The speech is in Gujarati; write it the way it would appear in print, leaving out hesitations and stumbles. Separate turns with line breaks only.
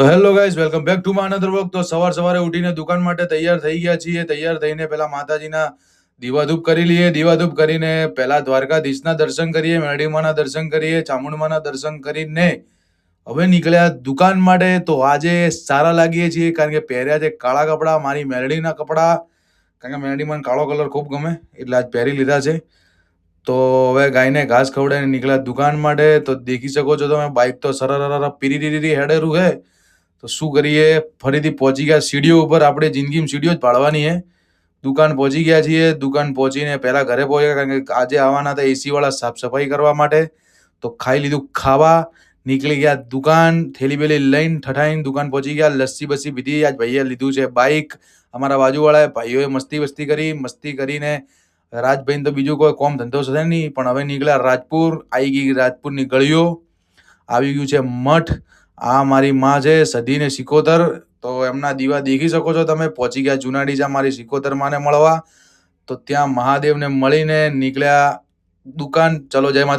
તો hello guys, welcome back to my another vlog. તો સવારે ઉઠીને દુકાન માટે તૈયાર થઈ ગયા છીએ. તૈયાર થઈને પેલા માતાજીના દીવાધૂપ કરી લઈએ. દીવાધૂપ કરીને પેલા દ્વારકાધીશના દર્શન કરીએ, મેરડીમાના દર્શન કરીએ, ચામુંડમાના દર્શન કરીને હવે નીકળ્યા દુકાન માટે. તો આજે સારા લાગીએ છીએ કારણ કે પહેર્યા છે કાળા કપડાં, મારી મેરડીના કપડાં, કારણ કે મેરડીમાં કાળો કલર ખૂબ ગમે એટલે આજ પહેરી લીધા છે. તો હવે ગાયને ઘાસ ખવડાવીને નીકળ્યા દુકાન માટે. તો દેખી શકો છો તમે, બાઇક તો સરર પીરી હેડેરું છે. તો શું કરીએ, ફરીથી પહોંચી ગયા સીડીઓ ઉપર. આપણે જિંદગીમાં સીડીઓ જ પાડવાની છે. દુકાન પહોંચી ગયા છીએ. દુકાન પહોંચીને પહેલા ઘરે પહોંચ્યા કારણ કે આજે આવવાના હતા એસી વાળા સાફ સફાઈ કરવા માટે. તો ખાઈ લીધું ખાવા, નીકળી ગયા દુકાન, થેલી બેલી લઈને ઠઠાઈને દુકાન પહોંચી ગયા. લસ્સી બસ્સી પીધી. આજ ભાઈએ લીધું છે બાઇક. અમારા બાજુવાળા ભાઈઓએ મસ્તી કરી. મસ્તી કરીને રાજભાઈને તો બીજું કોઈ કોમ ધંધો છે નહીં, પણ હવે નીકળ્યા રાજપુર. આવી ગઈ રાજપુરની ગળીઓ, આવી ગયું છે મઠ. આ મારી માં છે સધીને સિકોતર. તો એમના દીવા દેખી શકો છો તમે. પહોંચી ગયા જુનાડીજા મારી સિકોતર માને મળવા. તો ત્યાં મહાદેવને મળીને નીકળ્યા દુકાન. ચલો, જય માતા.